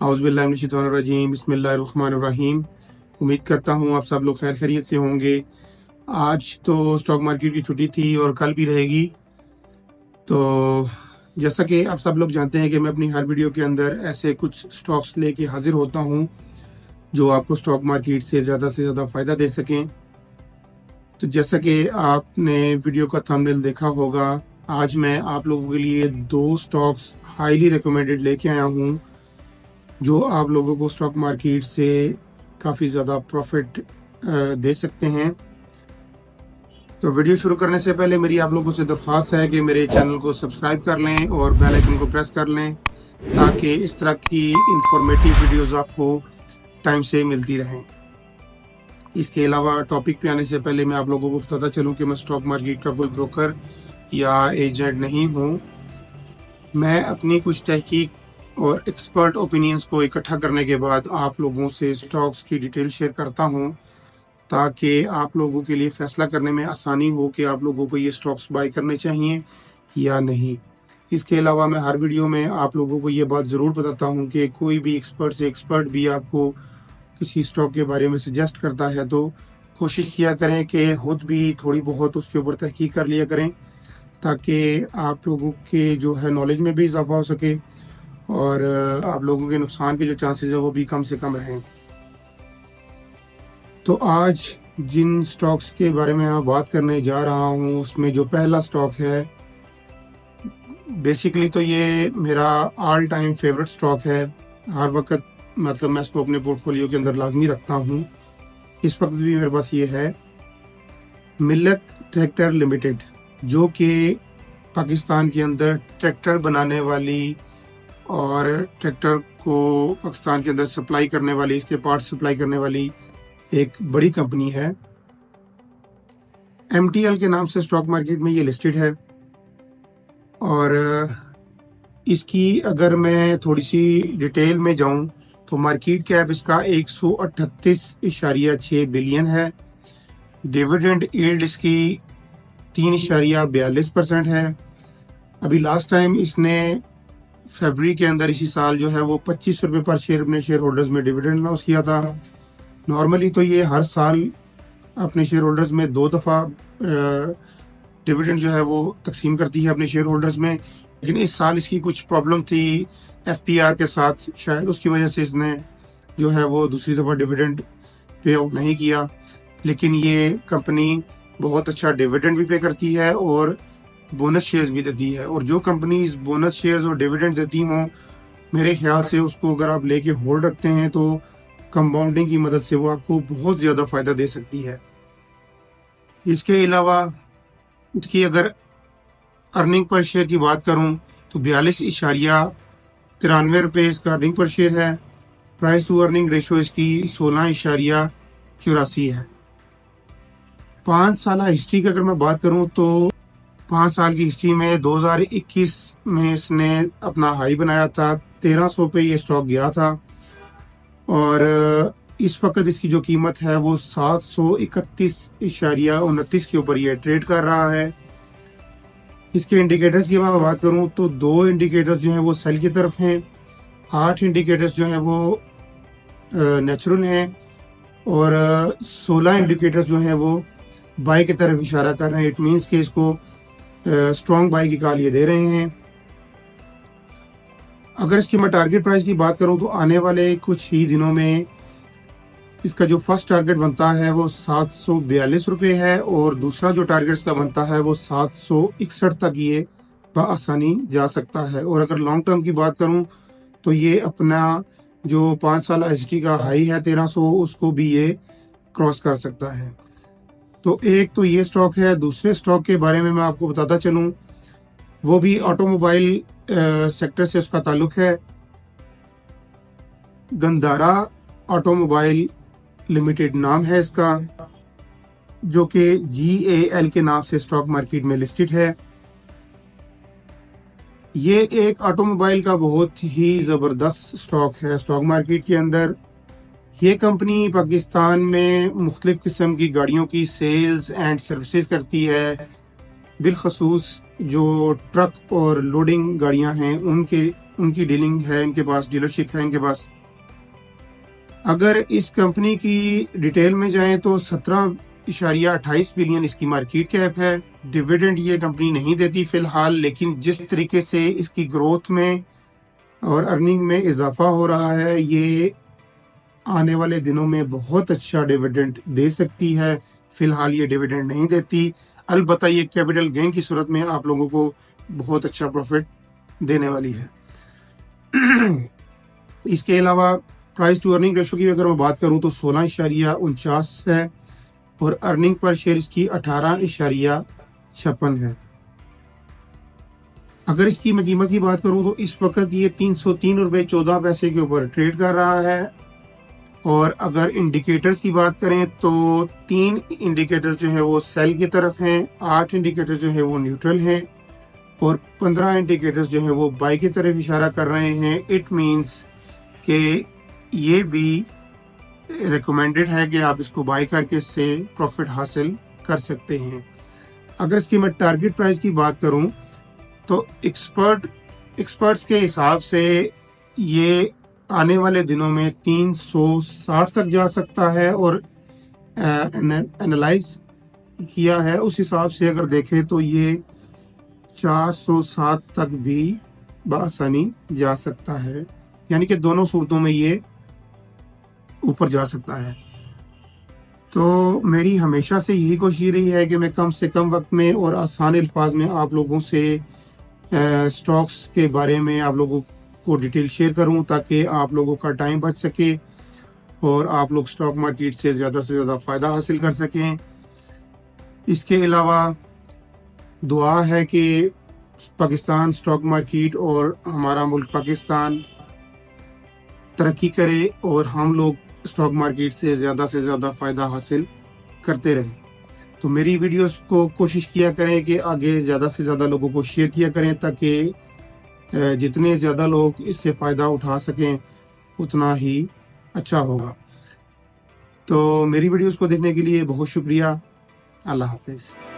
औज़ुबिल्लाहिमिनश्शैतानिर्रजीम बिस्मिल्लाहिर्रहमानिर्रहीम। उम्मीद करता हूँ आप सब लोग खैर खैरियत से होंगे। आज तो स्टॉक मार्केट की छुट्टी थी और कल भी रहेगी। तो जैसा कि आप सब लोग जानते हैं कि मैं अपनी हर वीडियो के अंदर ऐसे कुछ स्टॉक्स लेके हाजिर होता हूँ जो आपको स्टॉक मार्केट से ज़्यादा फ़ायदा दे सकें। तो जैसा कि आपने वीडियो का थंबनेल देखा होगा, आज मैं आप लोगों के लिए 2 स्टॉक्स हाईली रिकमेंडेड लेके आया हूँ जो आप लोगों को स्टॉक मार्केट से काफ़ी ज़्यादा प्रॉफिट दे सकते हैं। तो वीडियो शुरू करने से पहले मेरी आप लोगों से दरख्वास्त है कि मेरे चैनल को सब्सक्राइब कर लें और बेल आइकन को प्रेस कर लें ताकि इस तरह की इंफॉर्मेटिव वीडियोस आपको टाइम से मिलती रहें। इसके अलावा टॉपिक पे आने से पहले मैं आप लोगों को बताता चलूँ कि मैं स्टॉक मार्केट का कोई ब्रोकर या एजेंट नहीं हूँ। मैं अपनी कुछ तहकीक और एक्सपर्ट ओपिनियंस को इकट्ठा करने के बाद आप लोगों से स्टॉक्स की डिटेल शेयर करता हूं ताकि आप लोगों के लिए फैसला करने में आसानी हो कि आप लोगों को ये स्टॉक्स बाय करने चाहिए या नहीं। इसके अलावा मैं हर वीडियो में आप लोगों को ये बात ज़रूर बताता हूं कि कोई भी एक्सपर्ट से एक्सपर्ट भी आपको किसी स्टॉक के बारे में सजेस्ट करता है तो कोशिश किया करें कि खुद भी थोड़ी बहुत उसके ऊपर तहकीक कर लिया करें ताकि आप लोगों के जो है नॉलेज में भी इजाफा हो सके और आप लोगों के नुकसान के जो चांसेस है वो भी कम से कम रहें। तो आज जिन स्टॉक्स के बारे में मैं बात करने जा रहा हूँ उसमें जो पहला स्टॉक है, बेसिकली तो ये मेरा ऑल टाइम फेवरेट स्टॉक है। हर वक्त मतलब मैं इसको अपने पोर्टफोलियो के अंदर लाजमी रखता हूँ। इस वक्त भी मेरे पास ये है मिल्लत ट्रैक्टर लिमिटेड, जो कि पाकिस्तान के अंदर ट्रैक्टर बनाने वाली और ट्रैक्टर को पाकिस्तान के अंदर सप्लाई करने वाली, इसके पार्ट्स सप्लाई करने वाली एक बड़ी कंपनी है। MTL के नाम से स्टॉक मार्केट में ये लिस्टेड है और इसकी अगर मैं थोड़ी सी डिटेल में जाऊं तो मार्केट कैप इसका 138.6 बिलियन है। डिविडेंड यील्ड इसकी 3.42% है। अभी लास्ट टाइम इसने फरवरी के अंदर इसी साल जो है वो 25 रुपये पर शेयर अपने शेयर होल्डर्स में डिविडेंड अनाउंस किया था। नॉर्मली तो ये हर साल अपने शेयर होल्डर्स में 2 दफ़ा डिविडेंड जो है वो तकसीम करती है अपने शेयर होल्डर्स में, लेकिन इस साल इसकी कुछ प्रॉब्लम थी FPR के साथ, शायद उसकी वजह से इसने जो है वो दूसरी दफ़ा डिविडेंड पे आउट नहीं किया। लेकिन ये कंपनी बहुत अच्छा डिविडेंड भी पे करती है और बोनस शेयर्स भी देती है, और जो कंपनीज बोनस शेयर्स और डिविडेंड देती हों मेरे ख्याल से उसको अगर आप लेके होल्ड रखते हैं तो कंपाउंडिंग की मदद से वो आपको बहुत ज़्यादा फ़ायदा दे सकती है। इसके अलावा इसकी अगर अर्निंग पर शेयर की बात करूं तो 42.93 रुपये इसका अर्निंग पर शेयर है। प्राइस टू अर्निंग रेशो इसकी 16.84 है। 5 साल हिस्ट्री की अगर मैं बात करूं तो 5 साल की हिस्ट्री में 2021 में इसने अपना हाई बनाया था, 1300 पे ये स्टॉक गया था और इस वक्त इसकी जो कीमत है वो 731.29 के ऊपर ये ट्रेड कर रहा है। इसके इंडिकेटर्स की मैं बात करूं तो 2 इंडिकेटर्स जो हैं वो सेल की तरफ हैं, 8 इंडिकेटर्स जो हैं वो नेचुरल हैं और 16 इंडिकेटर्स जो हैं वो बाय की तरफ इशारा कर रहे हैं। इट मीन्स कि इसको स्ट्रॉन्ग बाय की कॉल ये दे रहे हैं। अगर इसकी मैं टारगेट प्राइस की बात करूं तो आने वाले कुछ ही दिनों में इसका जो फर्स्ट टारगेट बनता है वो 742 रुपये है और दूसरा जो टारगेट इसका बनता है वो 761 तक ये बआसानी जा सकता है। और अगर लॉन्ग टर्म की बात करूं तो ये अपना जो 5 साल हिस्ट्री का हाई है 1300 उसको भी ये क्रॉस कर सकता है। तो एक तो ये स्टॉक है। दूसरे स्टॉक के बारे में मैं आपको बताता चलूं, वो भी ऑटोमोबाइल सेक्टर से उसका ताल्लुक है। गंधारा ऑटोमोबाइल लिमिटेड नाम है इसका, जो कि GAL के नाम से स्टॉक मार्केट में लिस्टेड है। ये एक ऑटोमोबाइल का बहुत ही ज़बरदस्त स्टॉक है स्टॉक मार्केट के अंदर। ये कंपनी पाकिस्तान में मुख्तलिफ किस्म की गाड़ियों की सेल्स एंड सर्विसेज करती है। बिलखसूस जो ट्रक और लोडिंग गाड़ियां हैं उनकी डीलिंग है, इनके पास डीलरशिप है इनके पास। अगर इस कंपनी की डिटेल में जाएं तो 17.28 बिलियन इसकी मार्केट कैप है। डिविडेंड ये कंपनी नहीं देती फिलहाल, लेकिन जिस तरीके से इसकी ग्रोथ में और अर्निंग में इजाफा हो रहा है, ये आने वाले दिनों में बहुत अच्छा डिविडेंड दे सकती है। फिलहाल ये डिविडेंड नहीं देती, अलबत्ता ये कैपिटल गेन की सूरत में आप लोगों को बहुत अच्छा प्रॉफिट देने वाली है। इसके अलावा प्राइस टू अर्निंग रेशो की अगर मैं बात करूं तो 16.49 है और अर्निंग पर शेयर इसकी 18.56 है। अगर इसकी मैं कीमत की बात करूं तो इस वक्त ये 303.14 के ऊपर ट्रेड कर रहा है। और अगर इंडिकेटर्स की बात करें तो 3 इंडिकेटर्स जो है वो सेल की तरफ हैं, 8 इंडिकेटर्स जो है वो न्यूट्रल हैं और 15 इंडिकेटर्स जो है वो बाई की तरफ इशारा कर रहे हैं। इट मींस कि ये भी रिकमेंडेड है कि आप इसको बाई करके इससे प्रॉफिट हासिल कर सकते हैं। अगर इसकी मैं टारगेट प्राइस की बात करूं तो एक्सपर्ट्स के हिसाब से ये आने वाले दिनों में 360 तक जा सकता है और एनालाइज किया है उस हिसाब से अगर देखें तो ये 407 तक भी बआसानी जा सकता है, यानी कि दोनों सूरतों में ये ऊपर जा सकता है। तो मेरी हमेशा से यही कोशिश रही है कि मैं कम से कम वक्त में और आसान अल्फाज में आप लोगों से स्टॉक्स के बारे में आप लोगों को डिटेल शेयर करूं ताकि आप लोगों का टाइम बच सके और आप लोग स्टॉक मार्केट से ज़्यादा फ़ायदा हासिल कर सकें। इसके अलावा दुआ है कि पाकिस्तान स्टॉक मार्केट और हमारा मुल्क पाकिस्तान तरक्की करे और हम लोग स्टॉक मार्केट से ज़्यादा फ़ायदा हासिल करते रहें। तो मेरी वीडियोस को कोशिश किया करें कि आगे ज़्यादा से ज़्यादा लोगों को शेयर किया करें ताकि जितने ज़्यादा लोग इससे फ़ायदा उठा सकें उतना ही अच्छा होगा। तो मेरी वीडियोस को देखने के लिए बहुत शुक्रिया। अल्लाह हाफिज़।